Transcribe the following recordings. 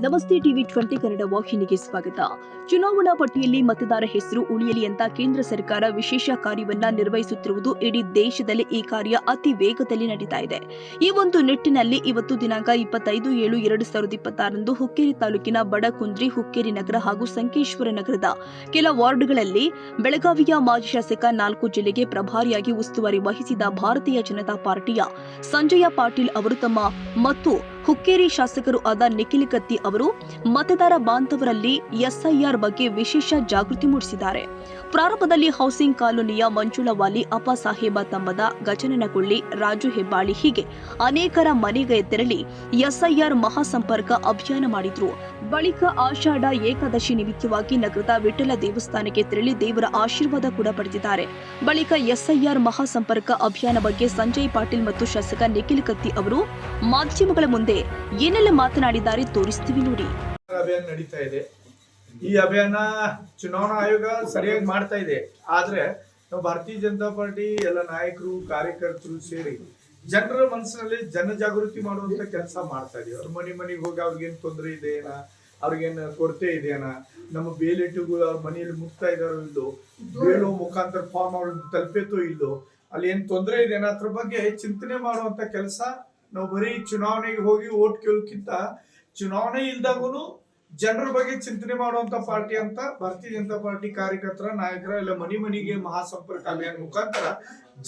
ನಮಸ್ತೆ ಟಿವಿ 20 ಕನ್ನಡ ವಾಹಿನಿಗೆ ಸ್ವಾಗತ. ಚುನಾವಣಾ ಪಟ್ಟಿಯಲ್ಲಿ ಮತದಾರ ಹೆಸರು ಉಳಿಯಲಿ ಅಂತ ಕೇಂದ್ರ ಸರ್ಕಾರ ವಿಶೇಷ ಕಾರ್ಯವನ್ನ ನಿರ್ವಹಿಸುತ್ತಿರುವುದು ಇಡೀ ದೇಶದಲ್ಲಿ ಈ ಕಾರ್ಯ ಅತಿ ವೇಗದಲ್ಲಿ ನಡೀತಾ ಇದೆ. ಈ ಒಂದು ನಿಟ್ಟಿನಲ್ಲಿ ಇವತ್ತು ದಿನಾಂಕ 25/7/2026 ಹುಕ್ಕೇರಿ ತಾಲೂಕಿನ ಬಡಕುಂದ್ರಿ, ಹುಕ್ಕೇರಿ ನಗರ ಹಾಗೂ ಸಂಕೇಶ್ವರ ನಗರದ ಕೆಲ ವಾರ್ಡ್ಗಳಲ್ಲಿ ಬೆಳಗಾವಿಯ ಮಾಜಿ ಶಾಸಕ 4 ಜಿಲ್ಲೆಗೆ ಪ್ರಭಾರಿಯಾಗಿ ಉಸ್ತುವಾರಿ ವಹಿಸಿದ ಭಾರತೀಯ ಜನತಾ ಪಾರ್ಟಿಯ ಸಂಜಯ ಪಾಟೀಲ್ ಅವರು ತಮ್ಮ ಮತ್ತು ಹುಕ್ಕೇರಿ ಶಾಸಕರು ಆದ ನಿಖಿಲ್ ಕತ್ತಿ ಅವರು ಮತದಾರ ಬಾಂಧವರಲ್ಲಿ ಎಸ್ಐಆರ್ ಬಗ್ಗೆ ವಿಶೇಷ ಜಾಗೃತಿ ಮೂಡಿಸಿದ್ದಾರೆ. ಪ್ರಾರಂಭದಲ್ಲಿ ಹೌಸಿಂಗ್ ಕಾಲೋನಿಯ ಮಂಜುಳವಾಲಿ, ಅಪ್ಪ ಸಾಹೇಬ ತಂಬದ, ಗಜನನಗೊಳ್ಳಿ, ರಾಜು ಹೆಬ್ಬಾಳಿ ಹೀಗೆ ಅನೇಕರ ಮನೆಗೆ ತೆರಳಿ ಎಸ್ಐಆರ್ ಮಹಾಸಂಪರ್ಕ ಅಭಿಯಾನ ಮಾಡಿದ್ರು. ಬಳಿಕ ಆಷಾಢ ಏಕಾದಶಿ ನಿಮಿತ್ತವಾಗಿ ನಗರದ ವಿಠಲ ದೇವಸ್ಥಾನಕ್ಕೆ ತೆರಳಿ ದೇವರ ಆಶೀರ್ವಾದ ಕೂಡ ಪಡೆದಿದ್ದಾರೆ. ಬಳಿಕ ಎಸ್ಐಆರ್ ಮಹಾಸಂಪರ್ಕ ಅಭಿಯಾನ ಬಗ್ಗೆ ಸಂಜಯ್ ಪಾಟೀಲ್ ಮತ್ತು ಶಾಸಕ ನಿಖಿಲ್ ಕತ್ತಿ ಅವರು ಮಾಧ್ಯಮಗಳ ಮುಂದೆ ಏನೆಲ್ಲ ಮಾತನಾಡಿದ್ದಾರೆ ತೋರಿಸ್ತೀವಿ ನೋಡಿ. ಅಭಿಯಾನ ನಡೀತಾ ಇದೆ. ಈ ಅಭಿಯಾನ ಚುನಾವಣಾ ಆಯೋಗ ಸರಿಯಾಗಿ ಮಾಡ್ತಾ ಇದೆ. ಆದ್ರೆ ನಾವು ಭಾರತೀಯ ಜನತಾ ಪಾರ್ಟಿ ಎಲ್ಲ ನಾಯಕರು, ಕಾರ್ಯಕರ್ತರು ಸೇರಿ ಜನರ ಮನಸ್ಸಿನಲ್ಲಿ ಜನಜಾಗೃತಿ ಮಾಡುವಂತ ಕೆಲಸ ಮಾಡ್ತಾ ಇದೀವಿ. ಅವ್ರ ಮನೆಗೆ ಹೋಗಿ ಅವ್ರಿಗೇನ್ ತೊಂದರೆ ಇದೆಯೇನ, ಅವ್ರಿಗೇನು ಕೊರತೆ ಇದೆಯೇನ, ನಮ್ಮ ಬೇಲೆಟಿಗಳು ಅವ್ರ ಮನೆಯಲ್ಲಿ ಮುಟ್ತಾ ಇದಾರೋ ಇಲ್ಲೋ, ಬೇಳೋ ಮುಖಾಂತರ ಫಾರ್ಮ್ ಅವ್ರ ತಲುಪೇತೋ ಇಲ್ಲೋ, ಅಲ್ಲಿ ಏನ್ ತೊಂದರೆ ಇದೆಯೇನ ಅದ್ರ ಬಗ್ಗೆ ಚಿಂತನೆ ಮಾಡುವಂತ ಕೆಲಸ. ನಾವು ಬರೀ ಚುನಾವಣೆಗೆ ಹೋಗಿ ಓಟ್ ಕೇಳೋಕ್ಕಿಂತ ಚುನಾವಣೆ ಇಲ್ದಾಗೂ ಜನರ ಬಗ್ಗೆ ಚಿಂತನೆ ಮಾಡುವಂತ ಪಾರ್ಟಿ ಅಂತ ಭಾರತೀಯ ಜನತಾ ಪಾರ್ಟಿ ಕಾರ್ಯಕರ್ತರ, ನಾಯಕರ ಎಲ್ಲ ಮನೆಗೆ ಮಹಾಸಂಪರ್ಕ ಅಭಿಯಾನ ಮುಖಾಂತರ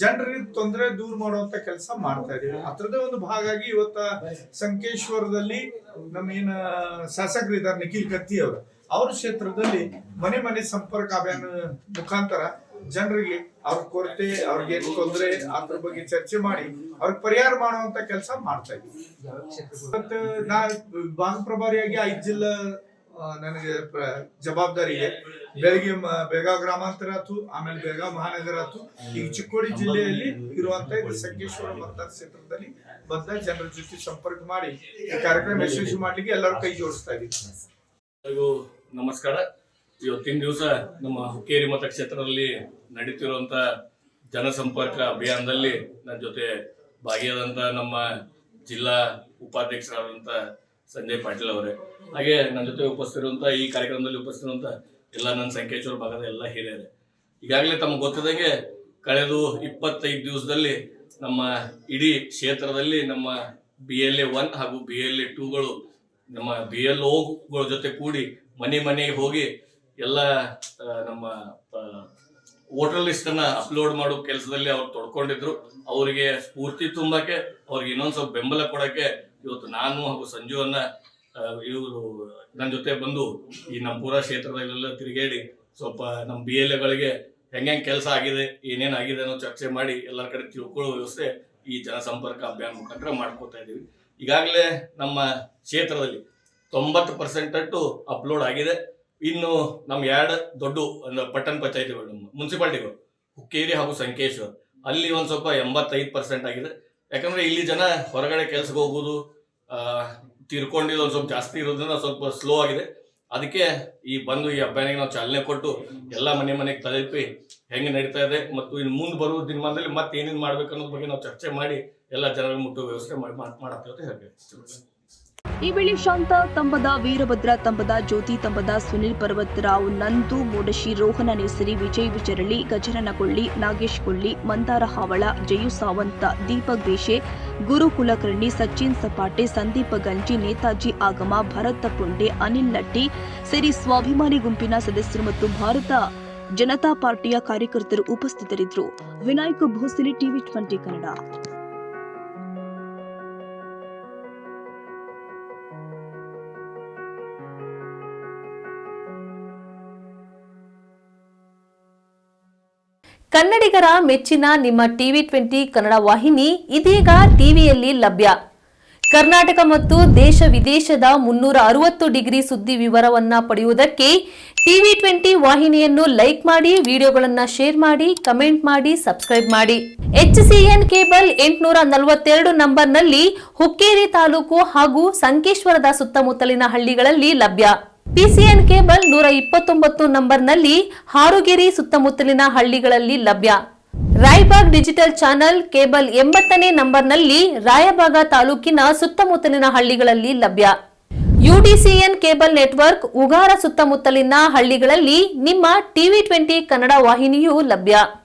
ಜನರಿಗೆ ತೊಂದರೆ ದೂರ ಮಾಡುವಂತ ಕೆಲಸ ಮಾಡ್ತಾ ಇದೀವಿ. ಅದರದೇ ಒಂದು ಭಾಗವಾಗಿ ಇವತ್ತ ಸಂಕೇಶ್ವರದಲ್ಲಿ ನಮ್ಮ ಏನ ಶಾಸಕರಿದ್ದಾರೆ ನಿಖಿಲ್ ಕತ್ತಿ ಅವ್ರ ಕ್ಷೇತ್ರದಲ್ಲಿ ಮನೆ ಸಂಪರ್ಕ ಅಭಿಯಾನ ಮುಖಾಂತರ ಜನರಿಗೆ ಅವ್ರ ಕೊರತೆ, ಅವ್ರಿಗೆ ತೊಂದರೆ ಅದ್ರ ಬಗ್ಗೆ ಚರ್ಚೆ ಮಾಡಿ ಅವ್ರಿಗೆ ಪರಿಹಾರ ಮಾಡುವಂತ ಕೆಲಸ ಮಾಡ್ತಾ ಇದ್ವಿ. ಮತ್ತೆ ನಾ ಭಾಗ ಪ್ರಭಾರಿಯಾಗಿ 5 ಜಿಲ್ಲಾ ನನಗೆ ಜವಾಬ್ದಾರಿ ಇದೆ. ಬೆಳಗಾವಿ ಗ್ರಾಮಾಂತರ ಆಯ್ತು, ಆಮೇಲೆ ಬೆಳಗಾವಿ ಮಹಾನಗರ ಆಯ್ತು. ಈಗ ಚಿಕ್ಕೋಡಿ ಜಿಲ್ಲೆಯಲ್ಲಿ ಇರುವಂತ ಇದು ಸಂಕೇಶ್ವರ ಮತದಾರ ಕ್ಷೇತ್ರದಲ್ಲಿ ಬಂದ ಜನರ ಜೊತೆ ಸಂಪರ್ಕ ಮಾಡಿ ಈ ಕಾರ್ಯಕ್ರಮ ಯಶಸ್ವಿ ಮಾಡ್ಲಿಕ್ಕೆ ಎಲ್ಲರೂ ಕೈ ಜೋಡಿಸ್ತಾ ಇದ್ದೀವಿ. ನಮಸ್ಕಾರ. ಇವತ್ತಿನ ದಿವಸ ನಮ್ಮ ಹುಕ್ಕೇರಿ ಮತಕ್ಷೇತ್ರದಲ್ಲಿ ನಡೀತಿರುವಂತ ಜನಸಂಪರ್ಕ ಅಭಿಯಾನದಲ್ಲಿ ನನ್ನ ಜೊತೆ ಭಾಗಿಯಾದಂತ ನಮ್ಮ ಜಿಲ್ಲಾ ಉಪಾಧ್ಯಕ್ಷರಾದಂತ ಸಂಜಯ್ ಪಾಟೀಲ್ ಅವರೇ, ಹಾಗೆ ನನ್ನ ಜೊತೆ ಉಪಸ್ಥಿತಿರುವಂತ ಈ ಕಾರ್ಯಕ್ರಮದಲ್ಲಿ ಉಪಸ್ಥಿತಿರುವಂತ ಎಲ್ಲ ನನ್ನ ಸಂಕೇಶ್ವರ ಭಾಗದ ಎಲ್ಲ ಹಿರಿಯರೇ, ಈಗಾಗಲೇ ತಮಗೆ ಗೊತ್ತಿದಂಗೆ ಕಳೆದ 25 ದಿವಸದಲ್ಲಿ ನಮ್ಮ ಇಡೀ ಕ್ಷೇತ್ರದಲ್ಲಿ ನಮ್ಮ BLA 1 ಹಾಗೂ BLA 2ಗಳು ನಮ್ಮ BLOಗಳ ಜೊತೆ ಕೂಡಿ ಮನೆಗೆ ಹೋಗಿ ಎಲ್ಲ ನಮ್ಮ ವೋಟರ್ ಲಿಸ್ಟ್ ಅನ್ನ ಅಪ್ಲೋಡ್ ಮಾಡೋ ಕೆಲಸದಲ್ಲಿ ಅವ್ರು ತೊಡ್ಕೊಂಡಿದ್ರು. ಅವರಿಗೆ ಸ್ಫೂರ್ತಿ ತುಂಬಕ್ಕೆ, ಅವ್ರಿಗೆ ಇನ್ನೊಂದ್ ಸ್ವಲ್ಪ ಬೆಂಬಲ ಕೊಡಕ್ಕೆ ಇವತ್ತು ನಾನು ಹಾಗೂ ಸಂಜುವನ್ನ ಇವರು ನನ್ನ ಜೊತೆ ಬಂದು ಈ ನಮ್ಮ ಪೂರಾ ಕ್ಷೇತ್ರದಲ್ಲೆಲ್ಲ ತಿರುಗೇಡಿ ಸ್ವಲ್ಪ ನಮ್ಮ BLAಗಳಿಗೆ ಹೆಂಗೆ ಕೆಲಸ ಆಗಿದೆ, ಏನೇನ್ ಆಗಿದೆ ಅನ್ನೋ ಚರ್ಚೆ ಮಾಡಿ ಎಲ್ಲರ ಕಡೆ ತಿಳ್ಕೊಳ್ಳೋ ವ್ಯವಸ್ಥೆ ಈ ಜನಸಂಪರ್ಕ ಅಭಿಯಾನ ಮುಖಾಂತರ ಮಾಡ್ಕೋತಾ ಇದೀವಿ. ಈಗಾಗಲೇ ನಮ್ಮ ಕ್ಷೇತ್ರದಲ್ಲಿ 90% ಅಪ್ಲೋಡ್ ಆಗಿದೆ. ಇನ್ನು ನಮ್ಮ 2 ದೊಡ್ಡ ಪಟ್ಟಣ ಪಂಚಾಯತಿಗಳು, ನಮ್ಮ ಮುನ್ಸಿಪಾಲಿಟಿಗಳು ಹುಕ್ಕೇರಿ ಹಾಗೂ ಸಂಕೇಶ್ವರ, ಅಲ್ಲಿ ಒಂದ್ ಸ್ವಲ್ಪ 85% ಆಗಿದೆ. ಯಾಕಂದ್ರೆ ಇಲ್ಲಿ ಜನ ಹೊರಗಡೆ ಕೆಲ್ಸಕ್ಕೆ ಹೋಗೋದು, ತೀರ್ಕೊಂಡಿದ್ದು ಒಂದ್ ಸ್ವಲ್ಪ ಜಾಸ್ತಿ ಇರೋದ್ರಿಂದ ಸ್ವಲ್ಪ ಸ್ಲೋ ಆಗಿದೆ. ಅದಕ್ಕೆ ಈ ಅಭಿಯಾನಕ್ಕೆ ನಾವು ಚಾಲನೆ ಕೊಟ್ಟು ಎಲ್ಲ ಮನೆಗೆ ತಲುಪಿ ಹೆಂಗೆ ನಡೀತಾ ಇದೆ ಮತ್ತು ಇನ್ನು ಮುಂದೆ ಬರುವ ದಿನಮಾನದಲ್ಲಿ ಮತ್ತೆ ಏನೇನು ಮಾಡ್ಬೇಕು ಅನ್ನೋದ್ರ ಬಗ್ಗೆ ನಾವು ಚರ್ಚೆ ಮಾಡಿ ಎಲ್ಲ ಜನರಿಗೆ ಮುಟ್ಟುವ ವ್ಯವಸ್ಥೆ ಮಾಡಾಕ್ತೀವಿ ಅಂತ ಹೇಳ್ಬೇಕು. ಈ ವೇಳೆ ಶಾಂತ ತಂಬದ, ವೀರಭದ್ರ ತಂಬದ, ಜ್ಯೋತಿ ತಂಬದ, ಸುನಿಲ್ ಪರ್ವತರಾವ್, ನಂದು ಮೂಡಶಿ, ರೋಹನ ನೇಸರಿ, ವಿಜಯ್ ವಿಚರಳ್ಳಿ, ಗಜನನಗೊಳ್ಳಿ, ನಾಗೇಶ್ ಕೊಳ್ಳಿ, ಮಂದಾರ ಹಾವಳ, ಜಯು ಸಾವಂತ, ದೀಪಕ್ ದೇಶೆ, ಗುರು ಕುಲಕರ್ಣಿ, ಸಚಿನ್ ಸಪಾಟೆ, ಸಂದೀಪ ಗಂಜಿ, ನೇತಾಜಿ ಆಗಮ, ಭರತ್ ಪುಂಡೆ, ಅನಿಲ್ ನಟ್ಟಿ ಸೇರಿ ಸ್ವಾಭಿಮಾನಿ ಗುಂಪಿನ ಸದಸ್ಯರು ಮತ್ತು ಭಾರತ ಜನತಾ ಪಾರ್ಟಿಯ ಕಾರ್ಯಕರ್ತರು ಉಪಸ್ಥಿತರಿದ್ದರು. ವಿನಾಯಕ್ ಭೋಸಲೆ, ಟಿವಿ 20 ಕನ್ನಡ. ಕನ್ನಡಿಗರ ಮೆಚ್ಚಿನ ನಿಮ್ಮ ಟಿವಿ 20 ಕನ್ನಡ ವಾಹಿನಿ ಇದೀಗ ಟಿವಿಯಲ್ಲಿ ಲಭ್ಯ. ಕರ್ನಾಟಕ ಮತ್ತು ದೇಶ ವಿದೇಶದ 360 ಡಿಗ್ರಿ ಸುದ್ದಿ ವಿವರವನ್ನ ಪಡೆಯುವುದಕ್ಕೆ ಟಿವಿ 20 ವಾಹಿನಿಯನ್ನು ಲೈಕ್ ಮಾಡಿ, ವಿಡಿಯೋಗಳನ್ನು ಶೇರ್ ಮಾಡಿ, ಕಮೆಂಟ್ ಮಾಡಿ, ಸಬ್ಸ್ಕ್ರೈಬ್ ಮಾಡಿ. HCN ಕೇಬಲ್ 842 ನಂಬರ್ನಲ್ಲಿ ಹುಕ್ಕೇರಿ ತಾಲೂಕು ಹಾಗೂ ಸಂಕೇಶ್ವರದ ಸುತ್ತಮುತ್ತಲಿನ ಹಳ್ಳಿಗಳಲ್ಲಿ ಲಭ್ಯ. PCN ಕೇಬಲ್ 129 ನಂಬರ್ನಲ್ಲಿ ಹಾರುಗೆರೆ ಸುತ್ತಮುತ್ತಲಿನ ಹಳ್ಳಿಗಳಲ್ಲಿ ಲಭ್ಯ. ರಾಯಬಾಗ್ ಡಿಜಿಟಲ್ ಚಾನೆಲ್ ಕೇಬಲ್ 80ನೇ ನಂಬರ್ನಲ್ಲಿ ರಾಯಬಾಗ ತಾಲೂಕಿನ ಸುತ್ತಮುತ್ತಲಿನ ಹಳ್ಳಿಗಳಲ್ಲಿ ಲಭ್ಯ. ಯುಡಿಸಿಎನ್ ಕೇಬಲ್ ನೆಟ್ವರ್ಕ್ ಉಗಾರ ಸುತ್ತಮುತ್ತಲಿನ ಹಳ್ಳಿಗಳಲ್ಲಿ ನಿಮ್ಮ ಟಿವಿ 20 ಕನ್ನಡ ವಾಹಿನಿಯೂ ಲಭ್ಯ.